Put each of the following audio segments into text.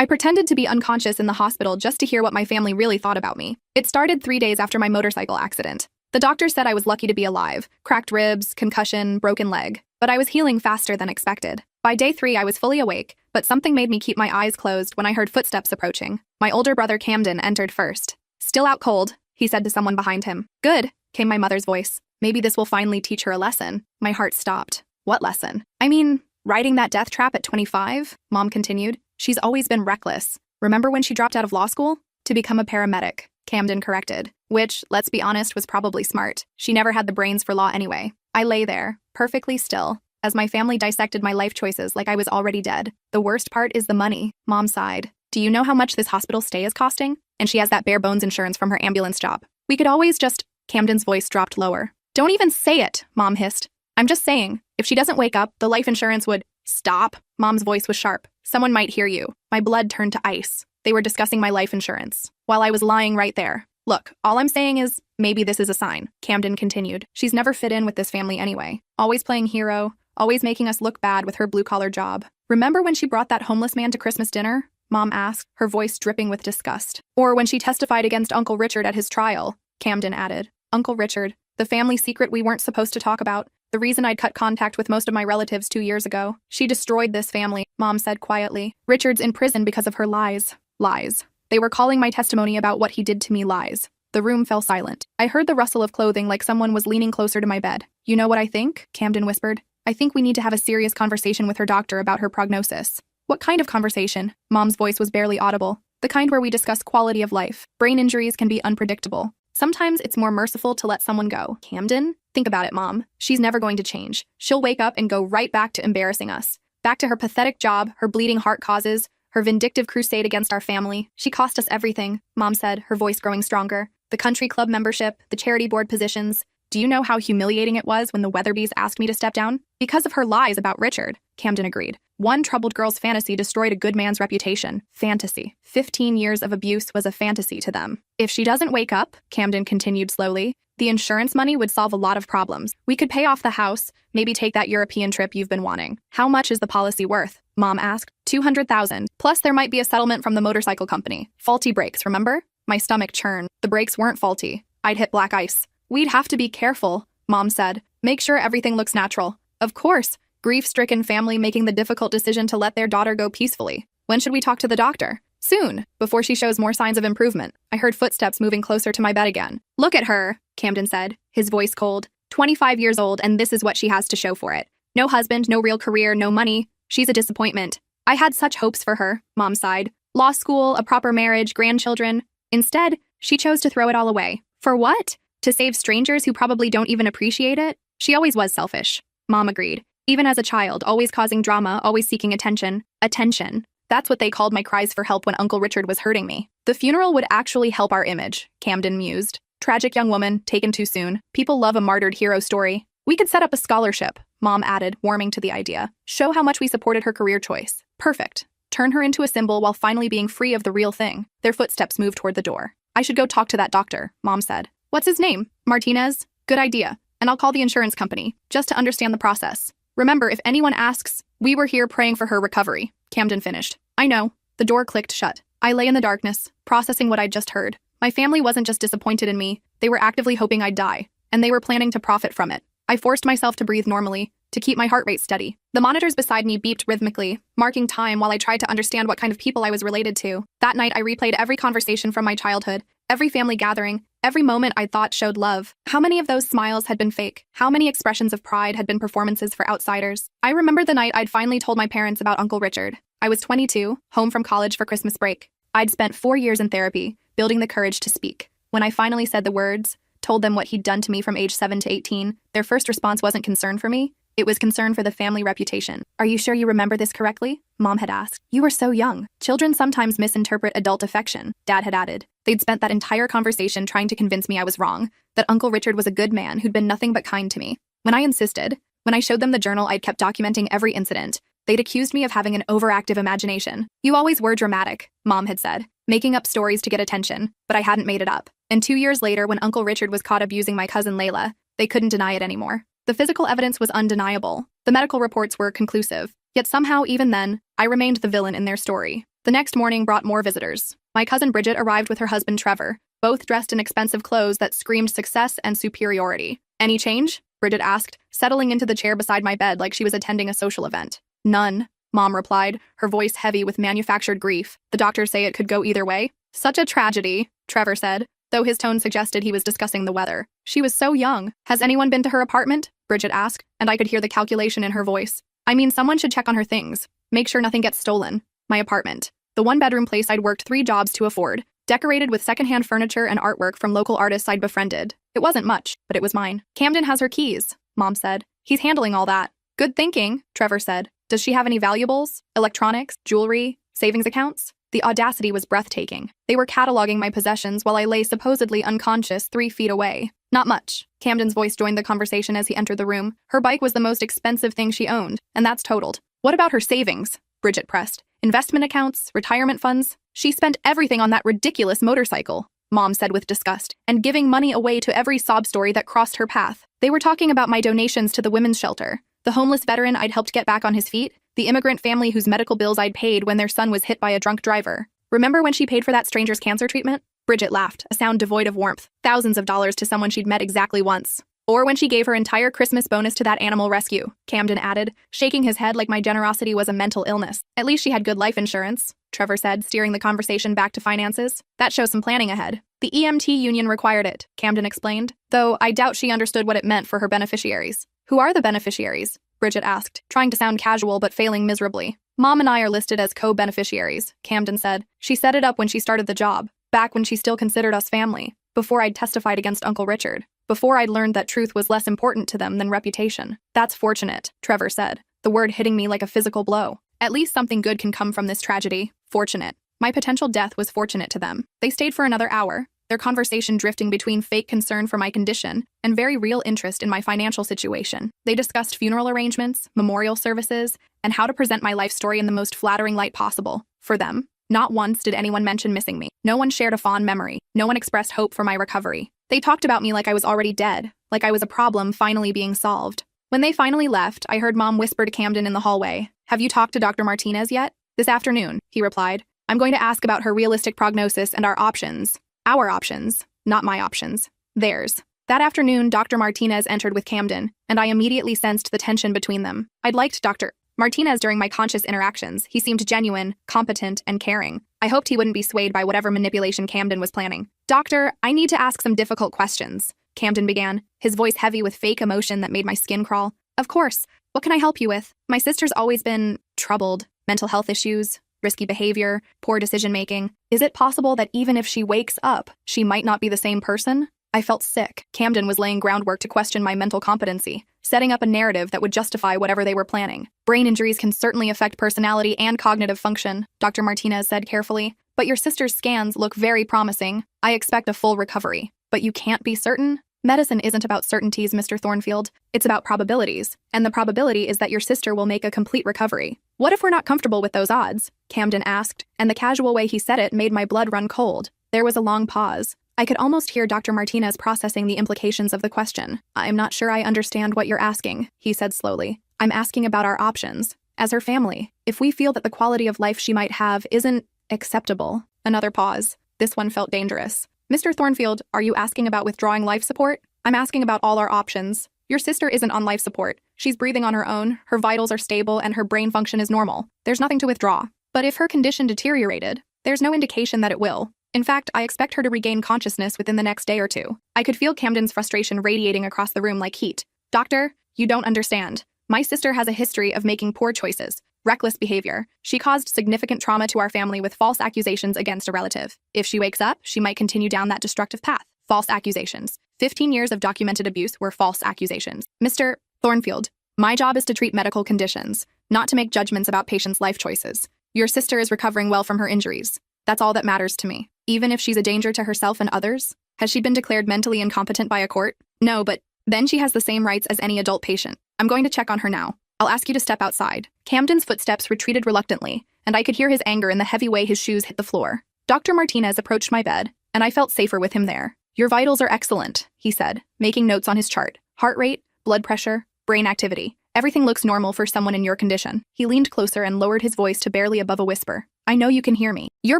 I pretended to be unconscious in the hospital just to hear what my family really thought about me. It started 3 days after my motorcycle accident. The doctor said I was lucky to be alive, cracked ribs, concussion, broken leg, but I was healing faster than expected. By day 3, I was fully awake, but something made me keep my eyes closed when I heard footsteps approaching. My older brother Camden entered first. "Still out cold," he said to someone behind him. "Good," came my mother's voice. Maybe this will finally teach her a lesson. My heart stopped. What lesson? I mean, riding that death trap at 25? Mom continued. "She's always been reckless. Remember when she dropped out of law school? To become a paramedic," Camden corrected. Which, let's be honest, was probably smart. She never had the brains for law anyway. I lay there, perfectly still, as my family dissected my life choices like I was already dead. "The worst part is the money," Mom sighed. "Do you know how much this hospital stay is costing? And she has that bare bones insurance from her ambulance job. We could always just—" Camden's voice dropped lower. "Don't even say it," Mom hissed. "I'm just saying, if she doesn't wake up, the life insurance would—" "Stop." Mom's voice was sharp. "Someone might hear you." My blood turned to ice. They were discussing my life insurance, while I was lying right there. "Look, all I'm saying is, maybe this is a sign," Camden continued. "She's never fit in with this family anyway. Always playing hero, always making us look bad with her blue-collar job. Remember when she brought that homeless man to Christmas dinner?" Mom asked, her voice dripping with disgust. "Or when she testified against Uncle Richard at his trial," Camden added. Uncle Richard, the family secret we weren't supposed to talk about. The reason I'd cut contact with most of my relatives 2 years ago. "She destroyed this family," Mom said quietly. "Richard's in prison because of her lies." Lies. They were calling my testimony about what he did to me lies. The room fell silent. I heard the rustle of clothing like someone was leaning closer to my bed. "You know what I think?" Camden whispered. "I think we need to have a serious conversation with her doctor about her prognosis." "What kind of conversation?" Mom's voice was barely audible. "The kind where we discuss quality of life. Brain injuries can be unpredictable. Sometimes it's more merciful to let someone go." "Camden? Think about it, Mom. She's never going to change. She'll wake up and go right back to embarrassing us. Back to her pathetic job, her bleeding heart causes, her vindictive crusade against our family. She cost us everything," Mom said, her voice growing stronger. "The country club membership, the charity board positions. Do you know how humiliating it was when the Weatherbys asked me to step down? Because of her lies about Richard," Camden agreed. "One troubled girl's fantasy destroyed a good man's reputation." Fantasy. 15 years of abuse was a fantasy to them. "If she doesn't wake up," Camden continued slowly, "the insurance money would solve a lot of problems. We could pay off the house, maybe take that European trip you've been wanting." "How much is the policy worth?" Mom asked. $200,000. Plus there might be a settlement from the motorcycle company. Faulty brakes, remember? My stomach churned. The brakes weren't faulty. I'd hit black ice. "We'd have to be careful," Mom said. "Make sure everything looks natural." Of course. Grief-stricken family making the difficult decision to let their daughter go peacefully. "When should we talk to the doctor?" "Soon, before she shows more signs of improvement." I heard footsteps moving closer to my bed again. "Look at her," Camden said, his voice cold. 25 years old, and this is what she has to show for it. No husband, no real career, no money. She's a disappointment. I had such hopes for her," Mom sighed. "Law school, a proper marriage, grandchildren. Instead, she chose to throw it all away. For what? To save strangers who probably don't even appreciate it? She always was selfish." Mom agreed. "Even as a child, always causing drama, always seeking attention." Attention. That's what they called my cries for help when Uncle Richard was hurting me. "The funeral would actually help our image," Camden mused. "Tragic young woman, taken too soon. People love a martyred hero story. We could set up a scholarship," Mom added, warming to the idea. "Show how much we supported her career choice. Perfect. Turn her into a symbol while finally being free of the real thing." Their footsteps moved toward the door. "I should go talk to that doctor," Mom said. "What's his name? Martinez? Good idea. And I'll call the insurance company, just to understand the process. Remember, if anyone asks, we were here praying for her recovery," Camden finished. "I know." The door clicked shut. I lay in the darkness, processing what I'd just heard. My family wasn't just disappointed in me, they were actively hoping I'd die, and they were planning to profit from it. I forced myself to breathe normally, to keep my heart rate steady. The monitors beside me beeped rhythmically, marking time while I tried to understand what kind of people I was related to. That night I replayed every conversation from my childhood, every family gathering, every moment I thought showed love. How many of those smiles had been fake? How many expressions of pride had been performances for outsiders? I remember the night I'd finally told my parents about Uncle Richard. I was 22, home from college for Christmas break. I'd spent 4 years in therapy, building the courage to speak. When I finally said the words, told them what he'd done to me from age 7 to 18, their first response wasn't concern for me. It was concern for the family reputation. "Are you sure you remember this correctly?" Mom had asked. "You were so young. Children sometimes misinterpret adult affection," Dad had added. They'd spent that entire conversation trying to convince me I was wrong, that Uncle Richard was a good man who'd been nothing but kind to me. When I insisted, when I showed them the journal I'd kept documenting every incident, they'd accused me of having an overactive imagination. "You always were dramatic," Mom had said, making up stories to get attention, but I hadn't made it up. And 2 years later, when Uncle Richard was caught abusing my cousin Layla, they couldn't deny it anymore. The physical evidence was undeniable. The medical reports were conclusive. Yet somehow, even then, I remained the villain in their story. The next morning brought more visitors. My cousin Bridget arrived with her husband Trevor, both dressed in expensive clothes that screamed success and superiority. "Any change?" Bridget asked, settling into the chair beside my bed like she was attending a social event. "None," Mom replied, her voice heavy with manufactured grief. "The doctors say it could go either way." "Such a tragedy," Trevor said, though his tone suggested he was discussing the weather. "She was so young. Has anyone been to her apartment?" Bridget asked, and I could hear the calculation in her voice. "I mean, someone should check on her things. Make sure nothing gets stolen." My apartment. The one-bedroom place I'd worked 3 jobs to afford, decorated with secondhand furniture and artwork from local artists I'd befriended. It wasn't much, but it was mine. "Camden has her keys," Mom said. "He's handling all that." "Good thinking," Trevor said. "Does she have any valuables? Electronics? Jewelry? Savings accounts?" The audacity was breathtaking. They were cataloging my possessions while I lay supposedly unconscious 3 feet away. "Not much." Camden's voice joined the conversation as he entered the room. Her bike was the most expensive thing she owned, and that's totaled. "What about her savings?" Bridget pressed. "Investment accounts? Retirement funds?" "She spent everything on that ridiculous motorcycle," Mom said with disgust, "and giving money away to every sob story that crossed her path." They were talking about my donations to the women's shelter, the homeless veteran I'd helped get back on his feet, the immigrant family whose medical bills I'd paid when their son was hit by a drunk driver. "Remember when she paid for that stranger's cancer treatment?" Bridget laughed, a sound devoid of warmth. "Thousands of dollars to someone she'd met exactly once." "Or when she gave her entire Christmas bonus to that animal rescue," Camden added, shaking his head like my generosity was a mental illness. "At least she had good life insurance," Trevor said, steering the conversation back to finances. "That shows some planning ahead." "The EMT union required it," Camden explained, though I doubt she understood what it meant for her beneficiaries. "Who are the beneficiaries?" Bridget asked, trying to sound casual but failing miserably. "Mom and I are listed as co-beneficiaries," Camden said. "She set it up when she started the job, back when she still considered us family, before I'd testified against Uncle Richard, before I'd learned that truth was less important to them than reputation." "That's fortunate," Trevor said, the word hitting me like a physical blow. "At least something good can come from this tragedy." Fortunate. My potential death was fortunate to them. They stayed for another hour, their conversation drifting between fake concern for my condition and very real interest in my financial situation. They discussed funeral arrangements, memorial services, and how to present my life story in the most flattering light possible. For them, not once did anyone mention missing me. No one shared a fond memory. No one expressed hope for my recovery. They talked about me like I was already dead, like I was a problem finally being solved. When they finally left, I heard Mom whisper to Camden in the hallway, "Have you talked to Dr. Martinez yet?" "This afternoon," he replied. "I'm going to ask about her realistic prognosis and our options." Our options, not my options. Theirs. That afternoon, Dr. Martinez entered with Camden, and I immediately sensed the tension between them. I'd liked Dr. Martinez during my conscious interactions. He seemed genuine, competent, and caring. I hoped he wouldn't be swayed by whatever manipulation Camden was planning. "Doctor, I need to ask some difficult questions," Camden began, his voice heavy with fake emotion that made my skin crawl. "Of course. What can I help you with?" "My sister's always been troubled. Mental health issues, risky behavior, poor decision-making. Is it possible that even if she wakes up, she might not be the same person?" I felt sick. Camden was laying groundwork to question my mental competency, setting up a narrative that would justify whatever they were planning. "Brain injuries can certainly affect personality and cognitive function," Dr. Martinez said carefully. "But your sister's scans look very promising. I expect a full recovery." "But you can't be certain?" "Medicine isn't about certainties, Mr. Thornfield. It's about probabilities. And the probability is that your sister will make a complete recovery." "What if we're not comfortable with those odds?" Camden asked, and the casual way he said it made my blood run cold. There was a long pause. I could almost hear Dr. Martinez processing the implications of the question. "I'm not sure I understand what you're asking," he said slowly. "I'm asking about our options. As her family, if we feel that the quality of life she might have isn't acceptable." Another pause. This one felt dangerous. "Mr. Thornfield, are you asking about withdrawing life support?" "I'm asking about all our options. Your sister isn't on life support. She's breathing on her own, her vitals are stable, and her brain function is normal. There's nothing to withdraw. But if her condition deteriorated, there's no indication that it will. In fact, I expect her to regain consciousness within the next day or 2. I could feel Camden's frustration radiating across the room like heat. "Doctor, you don't understand. My sister has a history of making poor choices, reckless behavior. She caused significant trauma to our family with false accusations against a relative. If she wakes up, she might continue down that destructive path." False accusations. 15 years of documented abuse were false accusations. "Mr. Thornfield, my job is to treat medical conditions, not to make judgments about patients' life choices. Your sister is recovering well from her injuries. That's all that matters to me. Even if she's a danger to herself and others? Has she been declared mentally incompetent by a court? No, but then she has the same rights as any adult patient. I'm going to check on her now. I'll ask you to step outside." Camden's footsteps retreated reluctantly, and I could hear his anger in the heavy way his shoes hit the floor. Dr. Martinez approached my bed, and I felt safer with him there. "Your vitals are excellent," he said, making notes on his chart. "Heart rate, blood pressure, brain activity. Everything looks normal for someone in your condition." He leaned closer and lowered his voice to barely above a whisper. I know you can hear me. Your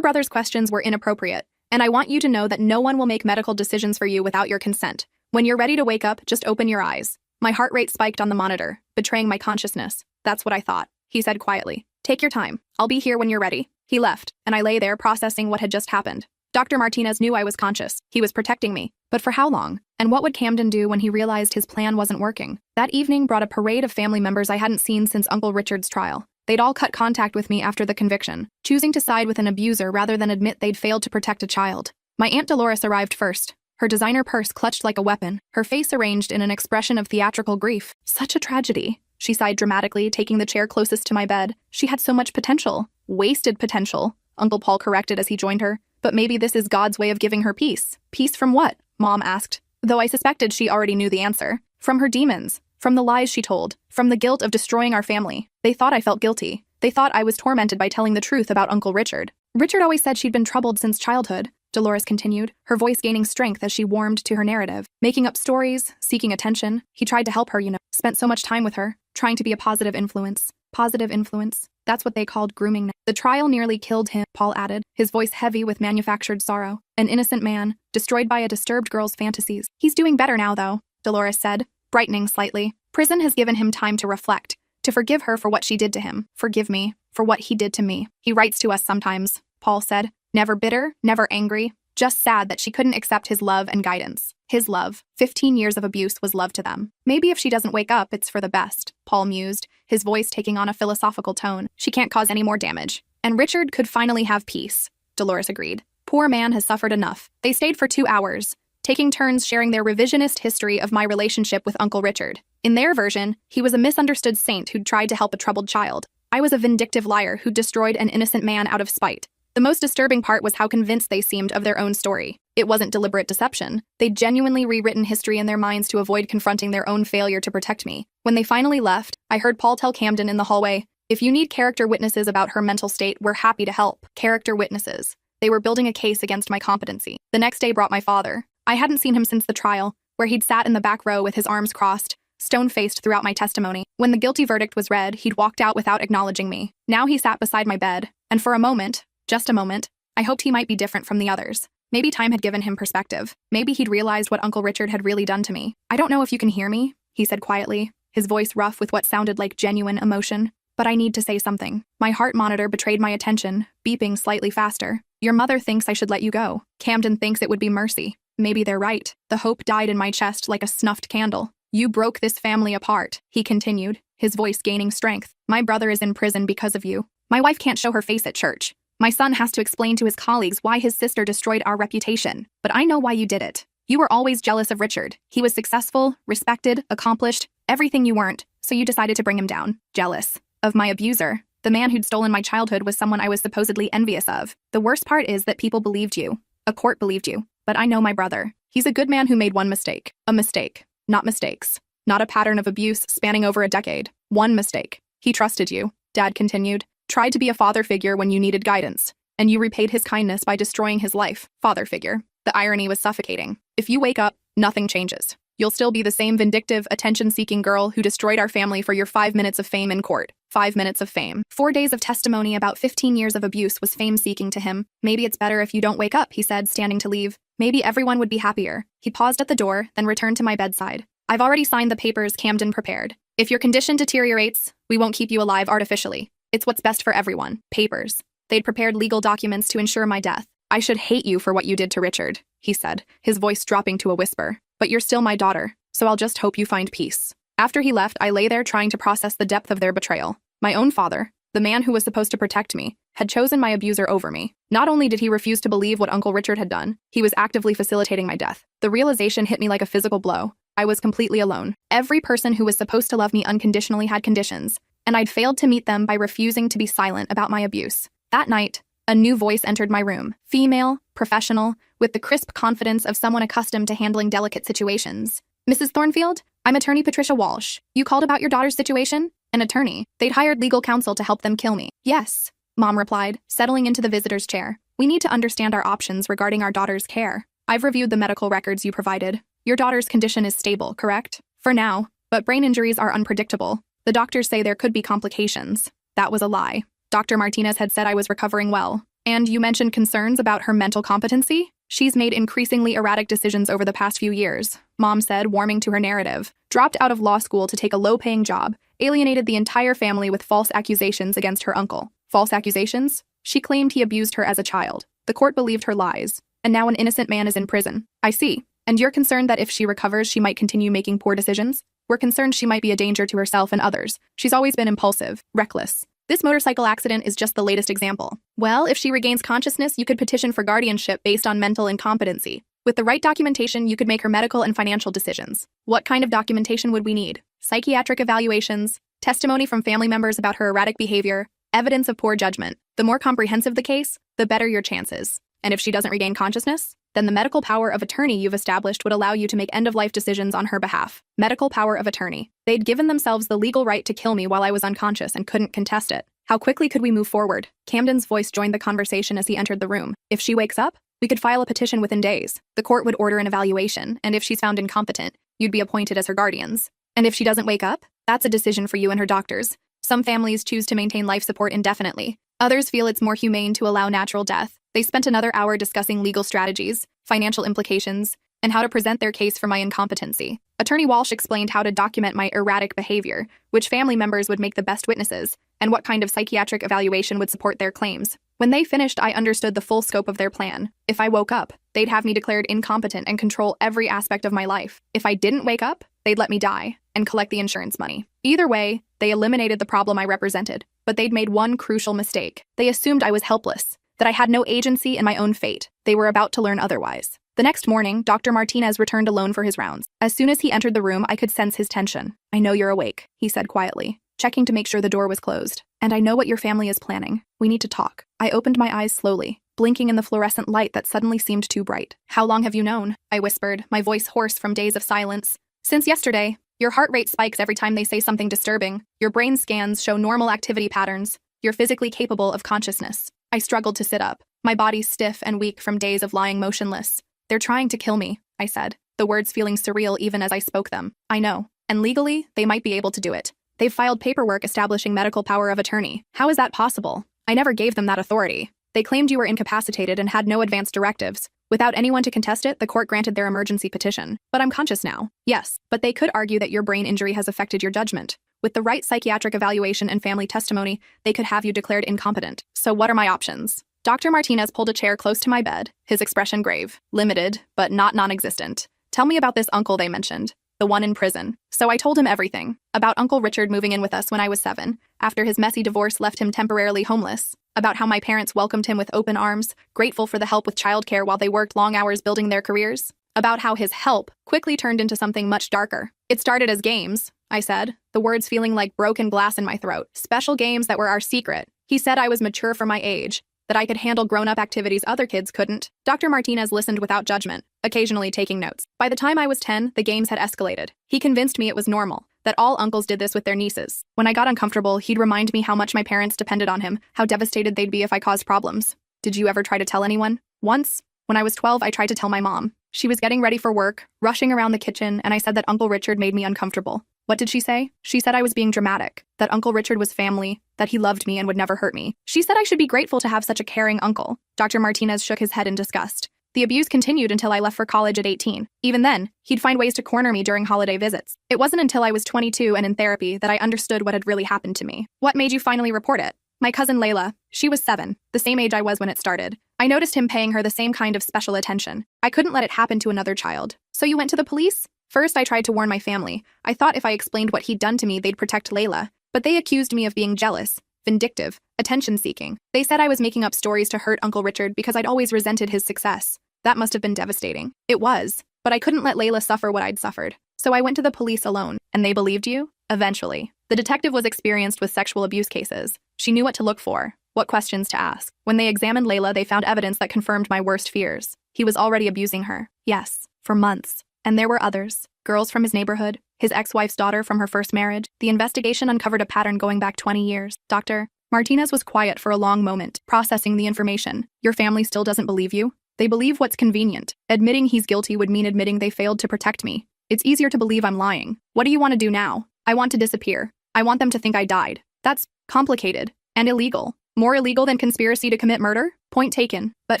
brother's questions were inappropriate, and I want you to know that no one will make medical decisions for you without your consent. When you're ready to wake up, just open your eyes. My heart rate spiked on the monitor, betraying my consciousness. That's what I thought, he said quietly. Take your time. I'll be here when you're ready. He left, and I lay there processing what had just happened. Dr. Martinez knew I was conscious. He was protecting me. But for how long? And what would Camden do when he realized his plan wasn't working? That evening brought a parade of family members I hadn't seen since Uncle Richard's trial. They'd all cut contact with me after the conviction, choosing to side with an abuser rather than admit they'd failed to protect a child. My Aunt Dolores arrived first, her designer purse clutched like a weapon, her face arranged in an expression of theatrical grief. Such a tragedy, she sighed dramatically, taking the chair closest to my bed. She had so much potential. Wasted potential, Uncle Paul corrected as he joined her. But maybe this is God's way of giving her peace. Peace from what? Mom asked, though I suspected she already knew the answer. From her demons, from the lies she told, from the guilt of destroying our family. They thought I felt guilty. They thought I was tormented by telling the truth about Uncle Richard. Richard always said she'd been troubled since childhood, Dolores continued, her voice gaining strength as she warmed to her narrative. Making up stories, seeking attention. He tried to help her, spent so much time with her, trying to be a positive influence. Positive influence. That's what they called grooming. The trial nearly killed him, Paul added, his voice heavy with manufactured sorrow. An innocent man, destroyed by a disturbed girl's fantasies. He's doing better now, though, Dolores said, brightening slightly. Prison has given him time to reflect, to forgive her for what she did to him. Forgive me for what he did to me. He writes to us sometimes, Paul said. Never bitter, never angry, just sad that she couldn't accept his love and guidance. His love. 15 years of abuse was love to them. Maybe if she doesn't wake up, it's for the best, Paul mused, his voice taking on a philosophical tone. She can't cause any more damage. And Richard could finally have peace, Dolores agreed. Poor man has suffered enough. They stayed for 2 hours, taking turns sharing their revisionist history of my relationship with Uncle Richard. In their version, he was a misunderstood saint who'd tried to help a troubled child. I was a vindictive liar who destroyed an innocent man out of spite. The most disturbing part was how convinced they seemed of their own story. It wasn't deliberate deception. They'd genuinely rewritten history in their minds to avoid confronting their own failure to protect me. When they finally left, I heard Paul tell Camden in the hallway, "If you need character witnesses about her mental state, we're happy to help." Character witnesses. They were building a case against my competency. The next day brought my father. I hadn't seen him since the trial, where he'd sat in the back row with his arms crossed, stone-faced throughout my testimony. When the guilty verdict was read, he'd walked out without acknowledging me. Now he sat beside my bed, and for a moment, just a moment, I hoped he might be different from the others. Maybe time had given him perspective. Maybe he'd realized what Uncle Richard had really done to me. "I don't know if you can hear me," he said quietly, his voice rough with what sounded like genuine emotion. "But I need to say something." My heart monitor betrayed my attention, beeping slightly faster. "Your mother thinks I should let you go. Camden thinks it would be mercy. Maybe they're right." The hope died in my chest like a snuffed candle. "You broke this family apart," he continued, his voice gaining strength. "My brother is in prison because of you. My wife can't show her face at church. My son has to explain to his colleagues why his sister destroyed our reputation. But I know why you did it. You were always jealous of Richard. He was successful, respected, accomplished, everything you weren't, so you decided to bring him down. Jealous of my abuser. The man who'd stolen my childhood was someone I was supposedly envious of. The worst part is that people believed you. A court believed you. But I know my brother. He's a good man who made one mistake. A mistake. Not mistakes. Not a pattern of abuse spanning over a decade. One mistake. He trusted you," Dad continued. "Tried to be a father figure when you needed guidance. And you repaid his kindness by destroying his life. Father figure." The irony was suffocating. "If you wake up, nothing changes. You'll still be the same vindictive, attention-seeking girl who destroyed our family for your 5 minutes of fame in court. 5 minutes of fame." 4 days of testimony about 15 years of abuse was fame-seeking to him. "Maybe it's better if you don't wake up," he said, standing to leave. "Maybe everyone would be happier." He paused at the door, then returned to my bedside. "I've already signed the papers Camden prepared. If your condition deteriorates, we won't keep you alive artificially. It's what's best for everyone." Papers. They'd prepared legal documents to ensure my death. "I should hate you for what you did to Richard," he said, his voice dropping to a whisper. "But you're still my daughter, so I'll just hope you find peace." After he left, I lay there trying to process the depth of their betrayal. My own father, the man who was supposed to protect me, had chosen my abuser over me. Not only did he refuse to believe what Uncle Richard had done, he was actively facilitating my death. The realization hit me like a physical blow. I was completely alone. Every person who was supposed to love me unconditionally had conditions, and I'd failed to meet them by refusing to be silent about my abuse. That night, a new voice entered my room. Female, professional, with the crisp confidence of someone accustomed to handling delicate situations. "Mrs. Thornfield, I'm attorney Patricia Walsh. You called about your daughter's situation?" An attorney. They'd hired legal counsel to help them kill me. "Yes," Mom replied, settling into the visitor's chair. "We need to understand our options regarding our daughter's care. I've reviewed the medical records you provided. Your daughter's condition is stable, correct? For now, but brain injuries are unpredictable. The doctors say there could be complications." That was a lie. Dr. Martinez had said I was recovering well. And you mentioned concerns about her mental competency? She's made increasingly erratic decisions over the past few years, Mom said, warming to her narrative. Dropped out of law school to take a low-paying job, alienated the entire family with false accusations against her uncle. False accusations? She claimed he abused her as a child. The court believed her lies. And now an innocent man is in prison. I see. And you're concerned that if she recovers, she might continue making poor decisions? We're concerned she might be a danger to herself and others. She's always been impulsive, reckless. This motorcycle accident is just the latest example. Well, if she regains consciousness, you could petition for guardianship based on mental incompetency. With the right documentation, you could make her medical and financial decisions. What kind of documentation would we need? Psychiatric evaluations, testimony from family members about her erratic behavior, evidence of poor judgment. The more comprehensive the case, the better your chances. And if she doesn't regain consciousness, then the medical power of attorney you've established would allow you to make end-of-life decisions on her behalf. Medical power of attorney. They'd given themselves the legal right to kill me while I was unconscious and couldn't contest it. How quickly could we move forward? Camden's voice joined the conversation as he entered the room. If she wakes up, we could file a petition within days. The court would order an evaluation, and if she's found incompetent, you'd be appointed as her guardians. And if she doesn't wake up, that's a decision for you and her doctors. Some families choose to maintain life support indefinitely. Others feel it's more humane to allow natural death. They spent another hour discussing legal strategies, financial implications, and how to present their case for my incompetency. Attorney Walsh explained how to document my erratic behavior, which family members would make the best witnesses, and what kind of psychiatric evaluation would support their claims. When they finished, I understood the full scope of their plan. If I woke up, they'd have me declared incompetent and control every aspect of my life. If I didn't wake up, they'd let me die and collect the insurance money. Either way, they eliminated the problem I represented, but they'd made one crucial mistake. They assumed I was helpless, that I had no agency in my own fate. They were about to learn otherwise. The next morning, Dr. Martinez returned alone for his rounds. As soon as he entered the room, I could sense his tension. "I know you're awake," he said quietly, checking to make sure the door was closed. "And I know what your family is planning. We need to talk." I opened my eyes slowly, blinking in the fluorescent light that suddenly seemed too bright. "How long have you known?" I whispered, my voice hoarse from days of silence. "Since yesterday. Your heart rate spikes every time they say something disturbing. Your brain scans show normal activity patterns. You're physically capable of consciousness." I struggled to sit up, my body stiff and weak from days of lying motionless. "They're trying to kill me," I said, the words feeling surreal even as I spoke them. "I know. And legally, they might be able to do it. They've filed paperwork establishing medical power of attorney. How is that possible? I never gave them that authority. They claimed you were incapacitated and had no advance directives. Without anyone to contest it, the court granted their emergency petition. But I'm conscious now. Yes, but they could argue that your brain injury has affected your judgment. With the right psychiatric evaluation and family testimony, they could have you declared incompetent. So what are my options?" Dr. Martinez pulled a chair close to my bed, his expression grave, limited, but not non-existent. "Tell me about this uncle they mentioned, the one in prison." So I told him everything. About Uncle Richard moving in with us when I was 7, after his messy divorce left him temporarily homeless. About how my parents welcomed him with open arms, grateful for the help with childcare while they worked long hours building their careers. About how his help quickly turned into something much darker. "It started as games," I said, the words feeling like broken glass in my throat. "Special games that were our secret." He said I was mature for my age, that I could handle grown-up activities other kids couldn't. Dr. Martinez listened without judgment, occasionally taking notes. By the time I was 10, the games had escalated. He convinced me it was normal, that all uncles did this with their nieces. When I got uncomfortable, he'd remind me how much my parents depended on him, how devastated they'd be if I caused problems. "Did you ever try to tell anyone?" "Once. When I was 12, I tried to tell my mom. She was getting ready for work, rushing around the kitchen, and I said that Uncle Richard made me uncomfortable." "What did she say?" "She said I was being dramatic, that Uncle Richard was family, that he loved me and would never hurt me. She said I should be grateful to have such a caring uncle." Dr. Martinez shook his head in disgust. "The abuse continued until I left for college at 18. Even then, he'd find ways to corner me during holiday visits. It wasn't until I was 22 and in therapy that I understood what had really happened to me." "What made you finally report it?" "My cousin Layla. She was 7, the same age I was when it started. I noticed him paying her the same kind of special attention. I couldn't let it happen to another child." "So you went to the police?" "First, I tried to warn my family. I thought if I explained what he'd done to me, they'd protect Layla. But they accused me of being jealous, vindictive, attention-seeking. They said I was making up stories to hurt Uncle Richard because I'd always resented his success. That must have been devastating." "It was. But I couldn't let Layla suffer what I'd suffered. So I went to the police alone." "And they believed you?" "Eventually. The detective was experienced with sexual abuse cases. She knew what to look for, what questions to ask. When they examined Layla, they found evidence that confirmed my worst fears. He was already abusing her. Yes, for months. And there were others. Girls from his neighborhood, his ex-wife's daughter from her first marriage. The investigation uncovered a pattern going back 20 years. Dr. Martinez was quiet for a long moment, processing the information. "Your family still doesn't believe you?" "They believe what's convenient. Admitting he's guilty would mean admitting they failed to protect me. It's easier to believe I'm lying." "What do you want to do now?" "I want to disappear. I want them to think I died. That's complicated and illegal." More illegal than conspiracy to commit murder? Point taken. But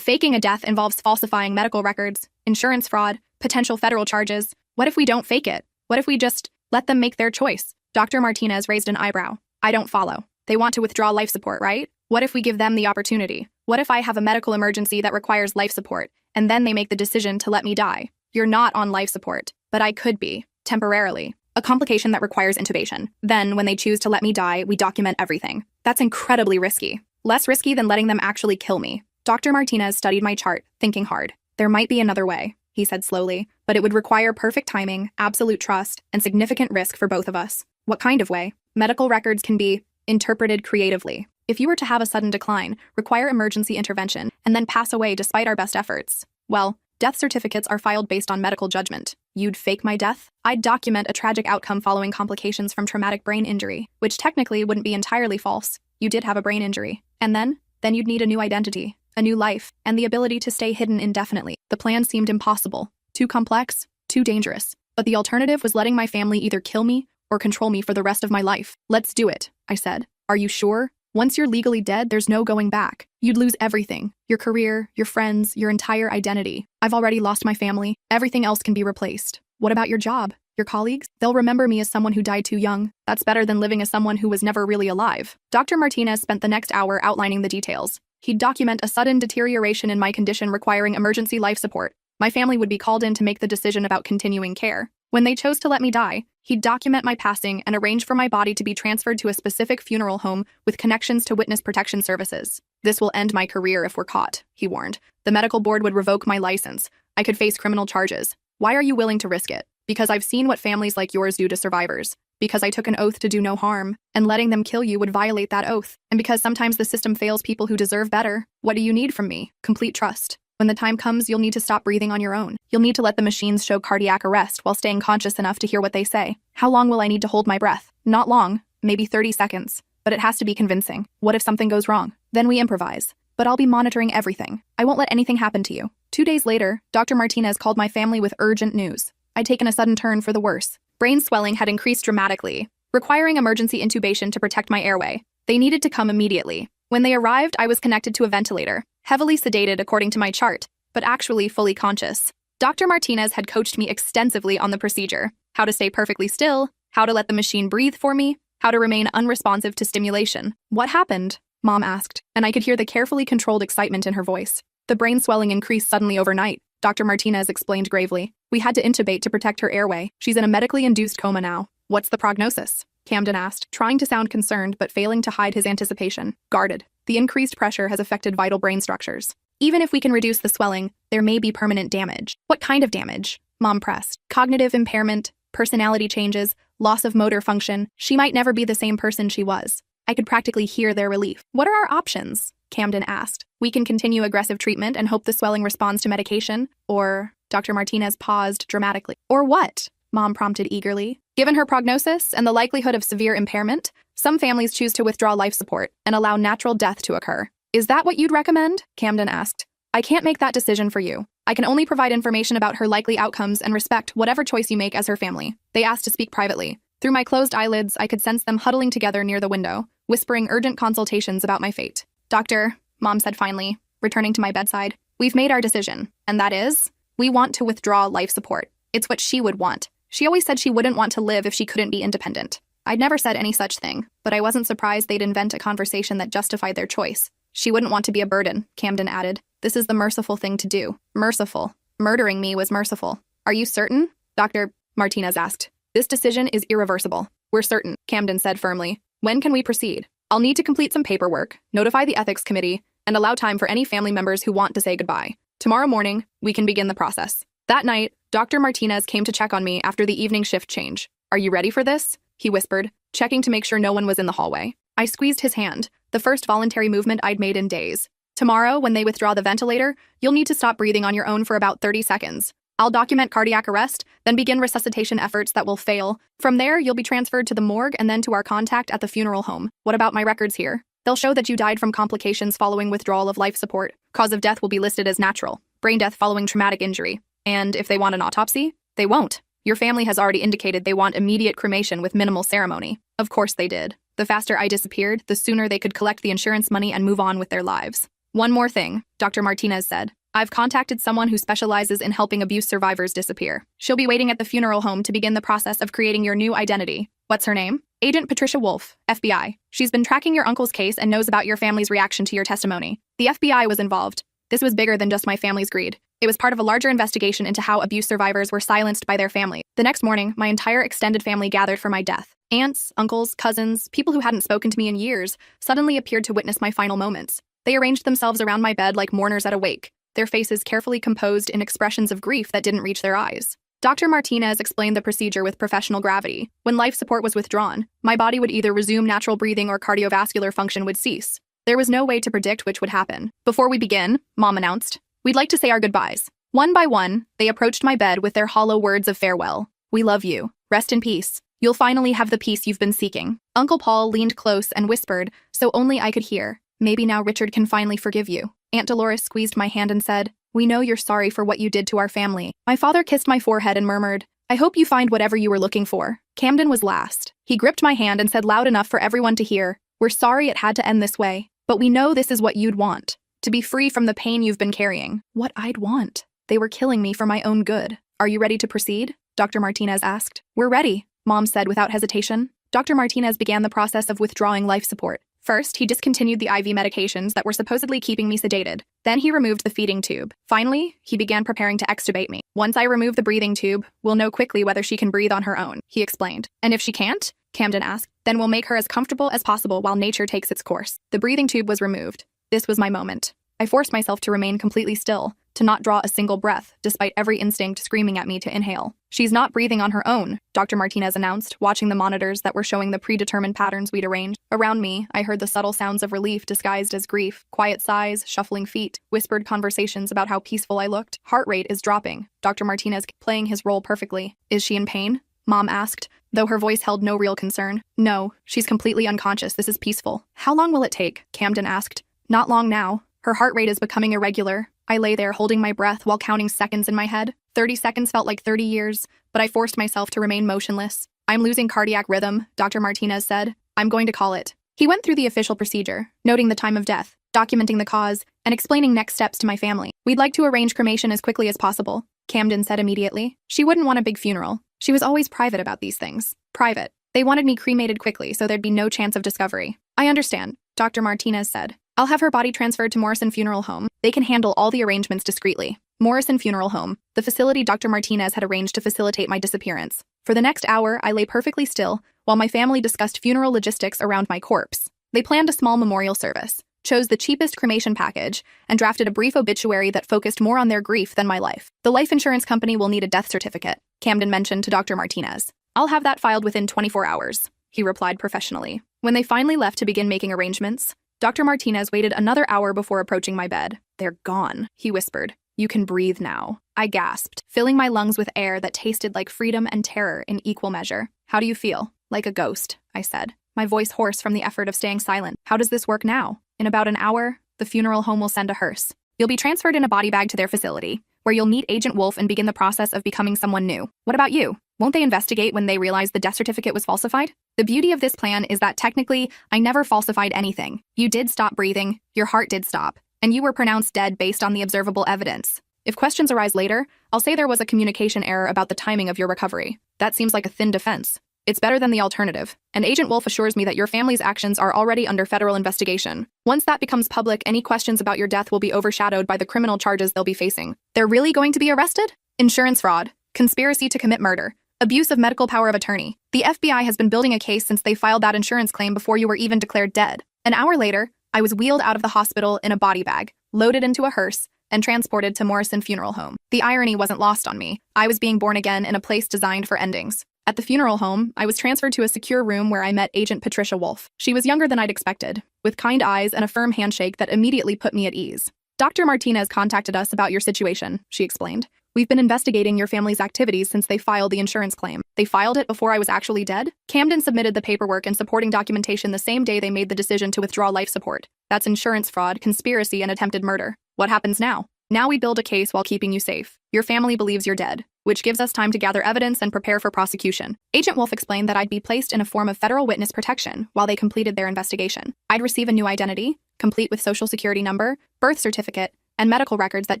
faking a death involves falsifying medical records, insurance fraud, potential federal charges. What if we don't fake it? What if we just let them make their choice? Dr. Martinez raised an eyebrow. I don't follow. They want to withdraw life support, right? What if we give them the opportunity? What if I have a medical emergency that requires life support, and then they make the decision to let me die? You're not on life support, but I could be, temporarily. A complication that requires intubation. Then, when they choose to let me die, we document everything. That's incredibly risky. Less risky than letting them actually kill me. Dr. Martinez studied my chart, thinking hard. There might be another way, he said slowly, but it would require perfect timing, absolute trust, and significant risk for both of us. What kind of way? Medical records can be interpreted creatively. If you were to have a sudden decline, require emergency intervention, and then pass away despite our best efforts, well, death certificates are filed based on medical judgment. You'd fake my death? I'd document a tragic outcome following complications from traumatic brain injury, which technically wouldn't be entirely false. You did have a brain injury. And then you'd need a new identity, a new life, and the ability to stay hidden indefinitely. The plan seemed impossible, too complex, too dangerous. But the alternative was letting my family either kill me or control me for the rest of my life. Let's do it, I said. Are you sure? Once you're legally dead, there's no going back. You'd lose everything. Your career, your friends, your entire identity. I've already lost my family. Everything else can be replaced. What about your job? Your colleagues? They'll remember me as someone who died too young. That's better than living as someone who was never really alive. Dr. Martinez spent the next hour outlining the details. He'd document a sudden deterioration in my condition requiring emergency life support. My family would be called in to make the decision about continuing care. When they chose to let me die, he'd document my passing and arrange for my body to be transferred to a specific funeral home with connections to witness protection services. This will end my career if we're caught, he warned. The medical board would revoke my license. I could face criminal charges. Why are you willing to risk it? Because I've seen what families like yours do to survivors. Because I took an oath to do no harm, and letting them kill you would violate that oath. And because sometimes the system fails people who deserve better. What do you need from me? Complete trust. When the time comes, you'll need to stop breathing on your own. You'll need to let the machines show cardiac arrest while staying conscious enough to hear what they say. How long will I need to hold my breath? Not long, maybe 30 seconds. But it has to be convincing. What if something goes wrong? Then we improvise. But I'll be monitoring everything. I won't let anything happen to you. 2 days later, Dr. Martinez called my family with urgent news. I'd taken a sudden turn for the worse. Brain swelling had increased dramatically, requiring emergency intubation to protect my airway. They needed to come immediately. When they arrived, I was connected to a ventilator, heavily sedated according to my chart, but actually fully conscious. Dr. Martinez had coached me extensively on the procedure, how to stay perfectly still, how to let the machine breathe for me, how to remain unresponsive to stimulation. What happened? Mom asked, and I could hear the carefully controlled excitement in her voice. The brain swelling increased suddenly overnight, Dr. Martinez explained gravely. We had to intubate to protect her airway. She's in a medically induced coma now. What's the prognosis? Camden asked, trying to sound concerned but failing to hide his anticipation. Guarded. The increased pressure has affected vital brain structures. Even if we can reduce the swelling, there may be permanent damage. What kind of damage? Mom pressed. Cognitive impairment, personality changes, loss of motor function. She might never be the same person she was. I could practically hear their relief. What are our options? Camden asked. We can continue aggressive treatment and hope the swelling responds to medication, or... Dr. Martinez paused dramatically. Or what? Mom prompted eagerly. Given her prognosis and the likelihood of severe impairment, some families choose to withdraw life support and allow natural death to occur. Is that what you'd recommend? Camden asked. I can't make that decision for you. I can only provide information about her likely outcomes and respect whatever choice you make as her family. They asked to speak privately. Through my closed eyelids, I could sense them huddling together near the window, whispering urgent consultations about my fate. Doctor, Mom said finally, returning to my bedside, we've made our decision, and that is, we want to withdraw life support. It's what she would want. She always said she wouldn't want to live if she couldn't be independent. I'd never said any such thing, but I wasn't surprised they'd invent a conversation that justified their choice. She wouldn't want to be a burden, Camden added. This is the merciful thing to do. Merciful. Murdering me was merciful. Are you certain? Dr. Martinez asked. This decision is irreversible. We're certain, Camden said firmly. When can we proceed? I'll need to complete some paperwork, notify the ethics committee, and allow time for any family members who want to say goodbye. Tomorrow morning, we can begin the process. That night, Dr. Martinez came to check on me after the evening shift change. Are you ready for this? He whispered, checking to make sure no one was in the hallway. I squeezed his hand, the first voluntary movement I'd made in days. Tomorrow, when they withdraw the ventilator, you'll need to stop breathing on your own for about 30 seconds. I'll document cardiac arrest, then begin resuscitation efforts that will fail. From there, you'll be transferred to the morgue and then to our contact at the funeral home. What about my records here? They'll show that you died from complications following withdrawal of life support. Cause of death will be listed as natural. Brain death following traumatic injury. And if they want an autopsy, they won't. Your family has already indicated they want immediate cremation with minimal ceremony. Of course they did. The faster I disappeared, the sooner they could collect the insurance money and move on with their lives. One more thing, Dr. Martinez said. I've contacted someone who specializes in helping abuse survivors disappear. She'll be waiting at the funeral home to begin the process of creating your new identity. What's her name? Agent Patricia Wolf, FBI. She's been tracking your uncle's case and knows about your family's reaction to your testimony. The FBI was involved. This was bigger than just my family's greed. It was part of a larger investigation into how abuse survivors were silenced by their family. The next morning, my entire extended family gathered for my death. Aunts, uncles, cousins, people who hadn't spoken to me in years, suddenly appeared to witness my final moments. They arranged themselves around my bed like mourners at a wake, their faces carefully composed in expressions of grief that didn't reach their eyes. Dr. Martinez explained the procedure with professional gravity. When life support was withdrawn, my body would either resume natural breathing or cardiovascular function would cease. There was no way to predict which would happen. Before we begin, Mom announced, we'd like to say our goodbyes. One by one, they approached my bed with their hollow words of farewell. We love you. Rest in peace. You'll finally have the peace you've been seeking. Uncle Paul leaned close and whispered, so only I could hear, maybe now Richard can finally forgive you. Aunt Dolores squeezed my hand and said, we know you're sorry for what you did to our family. My father kissed my forehead and murmured, I hope you find whatever you were looking for. Camden was last. He gripped my hand and said loud enough for everyone to hear, we're sorry it had to end this way, but we know this is what you'd want. To be free from the pain you've been carrying. What I'd want. They were killing me for my own good. Are you ready to proceed? Dr. Martinez asked. We're ready, Mom said without hesitation. Dr. Martinez began the process of withdrawing life support. First, he discontinued the IV medications that were supposedly keeping me sedated. Then he removed the feeding tube. Finally, he began preparing to extubate me. Once I remove the breathing tube, we'll know quickly whether she can breathe on her own, he explained. And if she can't, Camden asked, then we'll make her as comfortable as possible while nature takes its course. The breathing tube was removed. This was my moment. I forced myself to remain completely still, to not draw a single breath, despite every instinct screaming at me to inhale. She's not breathing on her own, Dr. Martinez announced, watching the monitors that were showing the predetermined patterns we'd arranged. Around me, I heard the subtle sounds of relief disguised as grief, quiet sighs, shuffling feet, whispered conversations about how peaceful I looked. Heart rate is dropping, Dr. Martinez playing his role perfectly. Is she in pain? Mom asked, though her voice held no real concern. No, she's completely unconscious. This is peaceful. How long will it take? Camden asked. Not long now. Her heart rate is becoming irregular. I lay there holding my breath while counting seconds in my head. 30 seconds felt like 30 years, but I forced myself to remain motionless. I'm losing cardiac rhythm, Dr. Martinez said. I'm going to call it. He went through the official procedure, noting the time of death, documenting the cause, and explaining next steps to my family. We'd like to arrange cremation as quickly as possible, Camden said immediately. She wouldn't want a big funeral. She was always private about these things. Private. They wanted me cremated quickly so there'd be no chance of discovery. I understand, Dr. Martinez said. I'll have her body transferred to Morrison Funeral Home. They can handle all the arrangements discreetly. Morrison Funeral Home, the facility Dr. Martinez had arranged to facilitate my disappearance. For the next hour, I lay perfectly still while my family discussed funeral logistics around my corpse. They planned a small memorial service, chose the cheapest cremation package, and drafted a brief obituary that focused more on their grief than my life. The life insurance company will need a death certificate, Camden mentioned to Dr. Martinez. I'll have that filed within 24 hours, he replied professionally. When they finally left to begin making arrangements, Dr. Martinez waited another hour before approaching my bed. They're gone, he whispered. You can breathe now. I gasped, filling my lungs with air that tasted like freedom and terror in equal measure. How do you feel? Like a ghost, I said, my voice hoarse from the effort of staying silent. How does this work now? In about an hour, the funeral home will send a hearse. You'll be transferred in a body bag to their facility, where you'll meet Agent Wolf and begin the process of becoming someone new. What about you? Won't they investigate when they realize the death certificate was falsified? The beauty of this plan is that technically, I never falsified anything. You did stop breathing, your heart did stop, and you were pronounced dead based on the observable evidence. If questions arise later, I'll say there was a communication error about the timing of your recovery. That seems like a thin defense. It's better than the alternative, and Agent Wolf assures me that your family's actions are already under federal investigation. Once that becomes public, any questions about your death will be overshadowed by the criminal charges they'll be facing. They're really going to be arrested? Insurance fraud, conspiracy to commit murder, abuse of medical power of attorney. The FBI has been building a case since they filed that insurance claim before you were even declared dead. An hour later, I was wheeled out of the hospital in a body bag, loaded into a hearse, and transported to Morrison Funeral Home. The irony wasn't lost on me. I was being born again in a place designed for endings. At the funeral home, I was transferred to a secure room where I met Agent Patricia Wolf. She was younger than I'd expected, with kind eyes and a firm handshake that immediately put me at ease. Dr. Martinez contacted us about your situation, she explained. We've been investigating your family's activities since they filed the insurance claim. They filed it before I was actually dead? Camden submitted the paperwork and supporting documentation the same day they made the decision to withdraw life support. That's insurance fraud, conspiracy, and attempted murder. What happens now? Now we build a case while keeping you safe. Your family believes you're dead, which gives us time to gather evidence and prepare for prosecution. Agent Wolf explained that I'd be placed in a form of federal witness protection while they completed their investigation. I'd receive a new identity, complete with social security number, birth certificate, and medical records that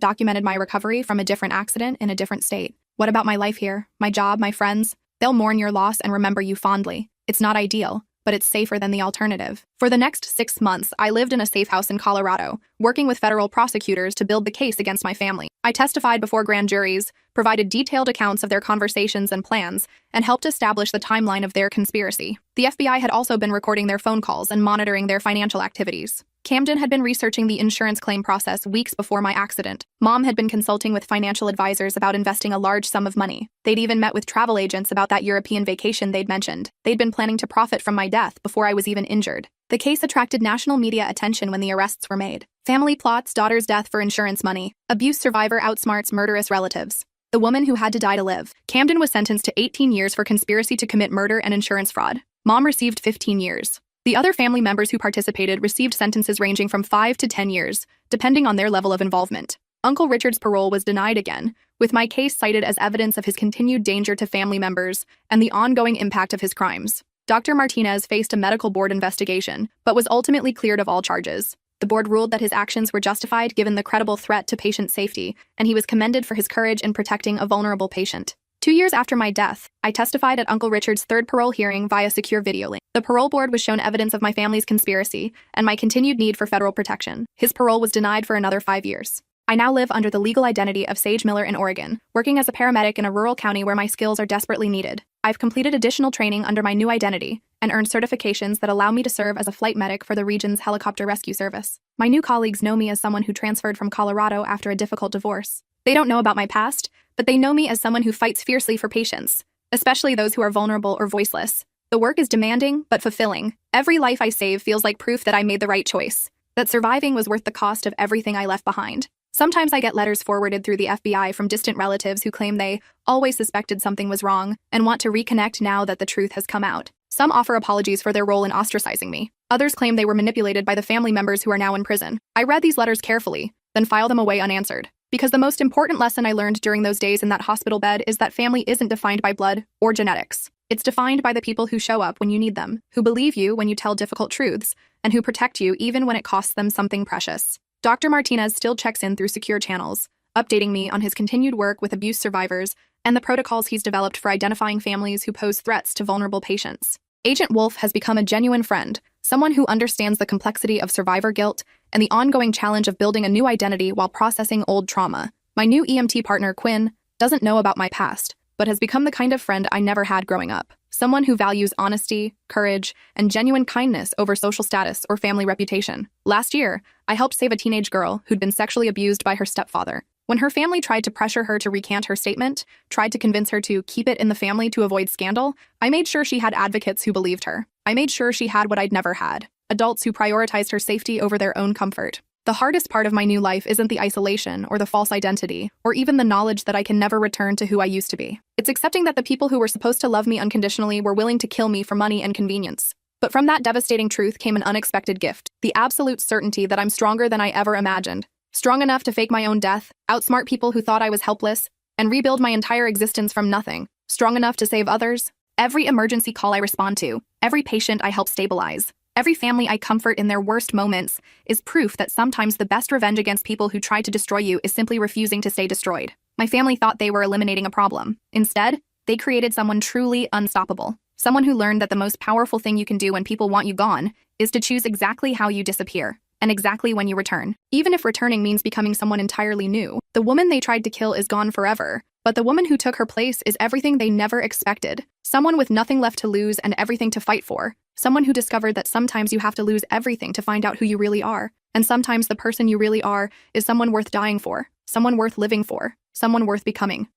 documented my recovery from a different accident in a different state. What about my life here, my job, my friends? They'll mourn your loss and remember you fondly. It's not ideal, but it's safer than the alternative. For the next 6 months, I lived in a safe house in Colorado, working with federal prosecutors to build the case against my family. I testified before grand juries, provided detailed accounts of their conversations and plans, and helped establish the timeline of their conspiracy. The FBI had also been recording their phone calls and monitoring their financial activities. Camden had been researching the insurance claim process weeks before my accident. Mom had been consulting with financial advisors about investing a large sum of money. They'd even met with travel agents about that European vacation they'd mentioned. They'd been planning to profit from my death before I was even injured. The case attracted national media attention when the arrests were made. Family plots daughter's death for insurance money. Abuse survivor outsmarts murderous relatives. The woman who had to die to live. Camden was sentenced to 18 years for conspiracy to commit murder and insurance fraud. Mom received 15 years. The other family members who participated received sentences ranging from 5 to 10 years, depending on their level of involvement. Uncle Richard's parole was denied again, with my case cited as evidence of his continued danger to family members and the ongoing impact of his crimes. Dr. Martinez faced a medical board investigation, but was ultimately cleared of all charges. The board ruled that his actions were justified given the credible threat to patient safety, and he was commended for his courage in protecting a vulnerable patient. 2 years after my death, I testified at Uncle Richard's third parole hearing via secure video link. The parole board was shown evidence of my family's conspiracy and my continued need for federal protection. His parole was denied for another 5 years. I now live under the legal identity of Sage Miller in Oregon, working as a paramedic in a rural county where my skills are desperately needed. I've completed additional training under my new identity and earned certifications that allow me to serve as a flight medic for the region's helicopter rescue service. My new colleagues know me as someone who transferred from Colorado after a difficult divorce. They don't know about my past, but they know me as someone who fights fiercely for patients, especially those who are vulnerable or voiceless. The work is demanding, but fulfilling. Every life I save feels like proof that I made the right choice, that surviving was worth the cost of everything I left behind. Sometimes I get letters forwarded through the FBI from distant relatives who claim they always suspected something was wrong and want to reconnect now that the truth has come out. Some offer apologies for their role in ostracizing me. Others claim they were manipulated by the family members who are now in prison. I read these letters carefully, then file them away unanswered. Because the most important lesson I learned during those days in that hospital bed is that family isn't defined by blood or genetics. It's defined by the people who show up when you need them, who believe you when you tell difficult truths, and who protect you even when it costs them something precious. Dr. Martinez still checks in through secure channels, updating me on his continued work with abuse survivors and the protocols he's developed for identifying families who pose threats to vulnerable patients. Agent Wolf has become a genuine friend, someone who understands the complexity of survivor guilt and the ongoing challenge of building a new identity while processing old trauma. My new EMT partner, Quinn, doesn't know about my past, but has become the kind of friend I never had growing up. Someone who values honesty, courage, and genuine kindness over social status or family reputation. Last year, I helped save a teenage girl who'd been sexually abused by her stepfather. When her family tried to pressure her to recant her statement, tried to convince her to keep it in the family to avoid scandal, I made sure she had advocates who believed her. I made sure she had what I'd never had. Adults who prioritized her safety over their own comfort. The hardest part of my new life isn't the isolation or the false identity, or even the knowledge that I can never return to who I used to be. It's accepting that the people who were supposed to love me unconditionally were willing to kill me for money and convenience. But from that devastating truth came an unexpected gift, the absolute certainty that I'm stronger than I ever imagined. Strong enough to fake my own death, outsmart people who thought I was helpless, and rebuild my entire existence from nothing. Strong enough to save others. Every emergency call I respond to, every patient I help stabilize, every family I comfort in their worst moments is proof that sometimes the best revenge against people who try to destroy you is simply refusing to stay destroyed. My family thought they were eliminating a problem. Instead, they created someone truly unstoppable. Someone who learned that the most powerful thing you can do when people want you gone is to choose exactly how you disappear and exactly when you return. Even if returning means becoming someone entirely new. The woman they tried to kill is gone forever, but the woman who took her place is everything they never expected. Someone with nothing left to lose and everything to fight for. Someone who discovered that sometimes you have to lose everything to find out who you really are. And sometimes the person you really are is someone worth dying for, someone worth living for, someone worth becoming.